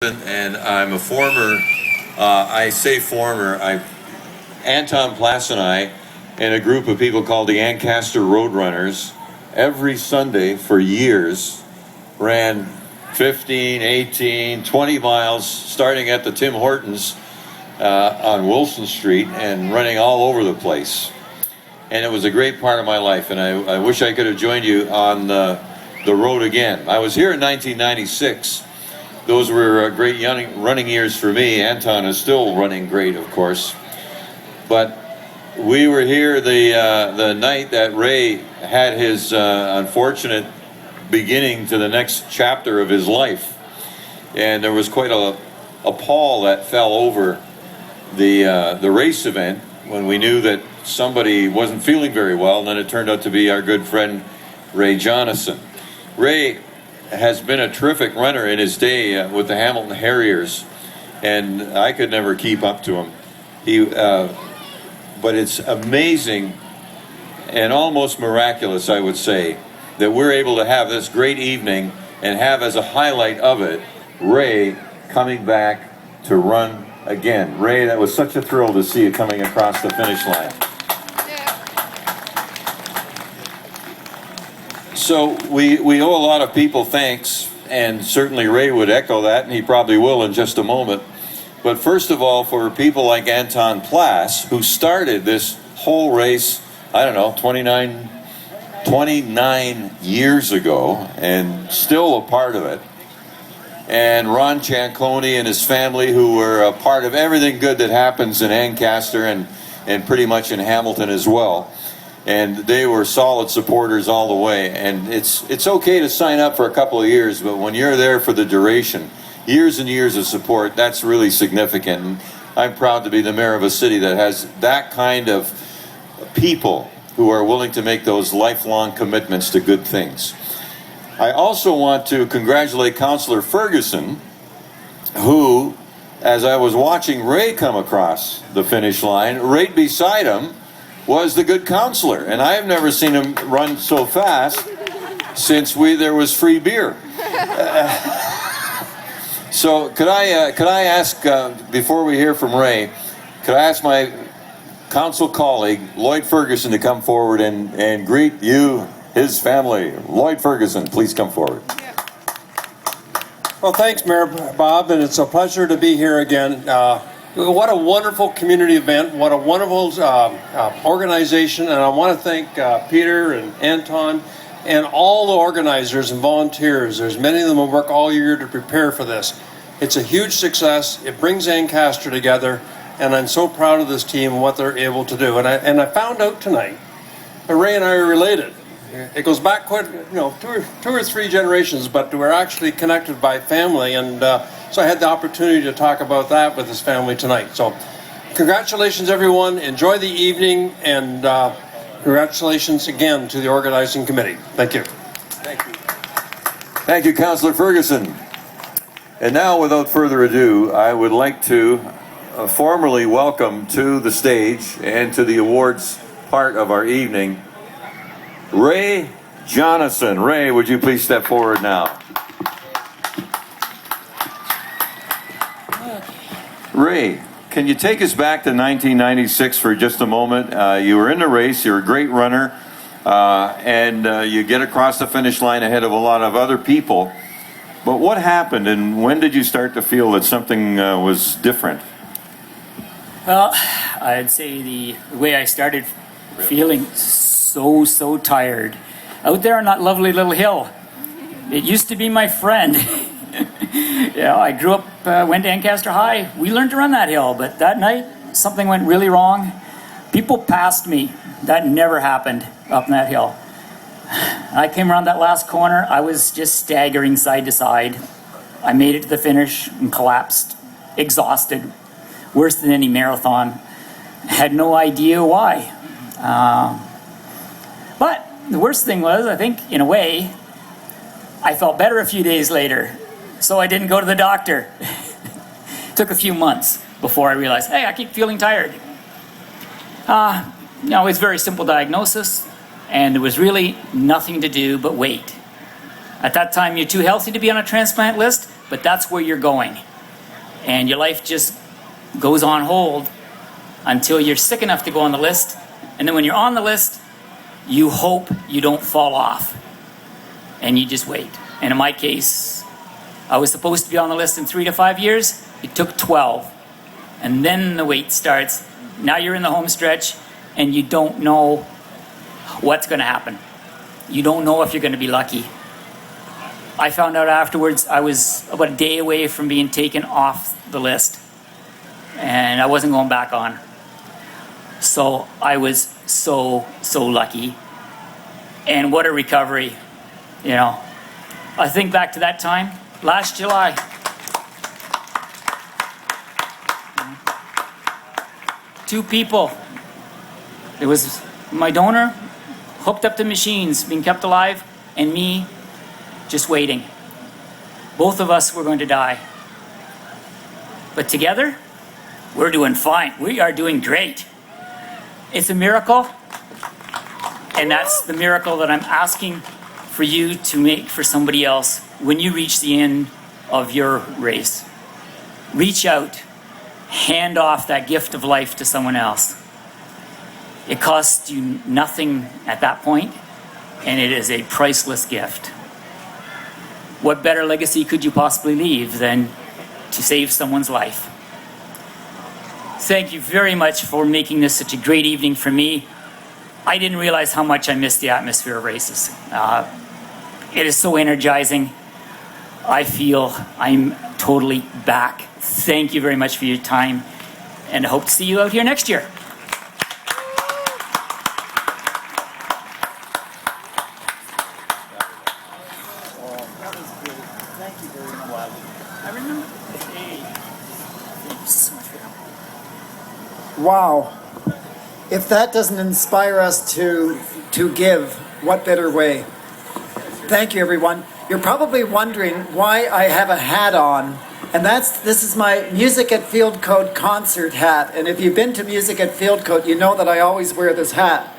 And I'm a former, I say former, Anton Plass and I, and a group of people called the Ancaster Roadrunners, every Sunday for years, ran 15, 18, 20 miles, starting at the Tim Hortons on Wilson Street and running all over the place. And it was a great part of my life, and I wish I could have joined you on the road again. I was here in 1996. Those were great young running years for me. Anton is still running great, of course. But we were here the night that Ray had his unfortunate beginning to the next chapter of his life. And there was quite a pall that fell over the race event when we knew that somebody wasn't feeling very well, and then it turned out to be our good friend Ray Jonathan. Ray has been a terrific runner in his day with the Hamilton Harriers, and I could never keep up to him. But it's amazing and almost miraculous, I would say, that we're able to have this great evening and have as a highlight of it Ray coming back to run again. Ray, that was such a thrill to see you coming across the finish line. So we owe a lot of people thanks, and certainly Ray would echo that, and he probably will in just a moment. But first of all, for people like Anton Plass, who started this whole race, I don't know, 29 years ago, and still a part of it. And Ron Cianconi and his family, who were a part of everything good that happens in Ancaster and pretty much in Hamilton as well. And they were solid supporters all the way. And it's okay to sign up for a couple of years, but when you're there for the duration, years and years of support, that's really significant. And I'm proud to be the mayor of a city that has that kind of people who are willing to make those lifelong commitments to good things. I also want to congratulate Councillor Ferguson, who, as I was watching Ray come across the finish line, right beside him was the good councillor, and I have never seen him run so fast since there was free beer. So could I ask, before we hear from Ray, could I ask my council colleague Lloyd Ferguson to come forward and greet you, his family. Lloyd Ferguson, please come forward. Well, thanks, Mayor Bob, and it's a pleasure to be here again. What a wonderful community event. What a wonderful organization. And I want to thank Peter and Anton and all the organizers and volunteers. There's many of them who work all year to prepare for this. It's a huge success. It brings Ancaster together. And I'm so proud of this team and what they're able to do. And I found out tonight that Ray and I are related. It goes back quite, two or three generations, but we're actually connected by family, and so I had the opportunity to talk about that with his family tonight. So, congratulations, everyone. Enjoy the evening, and congratulations again to the organizing committee. Thank you. Thank you. Thank you, Councillor Ferguson. And now, without further ado, I would like to formally welcome to the stage and to the awards part of our evening, Ray Jonathan. Ray, would you please step forward now? Ray, can you take us back to 1996 for just a moment? You were in the race, you're a great runner, and you get across the finish line ahead of a lot of other people. But what happened, and when did you start to feel that something was different? Well, I'd say the way I started feeling so tired out there on that lovely little hill. It used to be my friend. I grew up, went to Ancaster High. We learned to run that hill, but that night something went really wrong. People passed me. That never happened up that hill. I came around that last corner. I was just staggering side to side. I made it to the finish and collapsed, exhausted, worse than any marathon. Had no idea why. But the worst thing was, I think, in a way, I felt better a few days later, so I didn't go to the doctor. Took a few months before I realized, hey, I keep feeling tired. It's a very simple diagnosis, and there was really nothing to do but wait. At that time, you're too healthy to be on a transplant list, but that's where you're going. and your life just goes on hold until you're sick enough to go on the list. And then when you're on the list, you hope you don't fall off, and you just wait. And in my case, I was supposed to be on the list in 3 to 5 years. It took 12. And then the wait starts. Now you're in the home stretch, and you don't know what's going to happen. You don't know if you're going to be lucky. I found out afterwards I was about a day away from being taken off the list, and I wasn't going back on. So I was so lucky. And what a recovery, you know. I think back to that time, last July. Two people. It was my donor, hooked up to machines, being kept alive, and me just waiting. Both of us were going to die. But together, we're doing fine. We are doing great. It's a miracle, and that's the miracle that I'm asking for you to make for somebody else when you reach the end of your race. Reach out, hand off that gift of life to someone else. It costs you nothing at that point, and it is a priceless gift. What better legacy could you possibly leave than to save someone's life? Thank you very much for making this such a great evening for me. I didn't realize how much I missed the atmosphere of races. It is so energizing. I feel I'm totally back. Thank you very much for your time, and I hope to see you out here next year. Wow. If that doesn't inspire us to give, what better way? Thank you, everyone. You're probably wondering why I have a hat on. And this is my Music at Field Code concert hat. And if you've been to Music at Field Code, you know that I always wear this hat.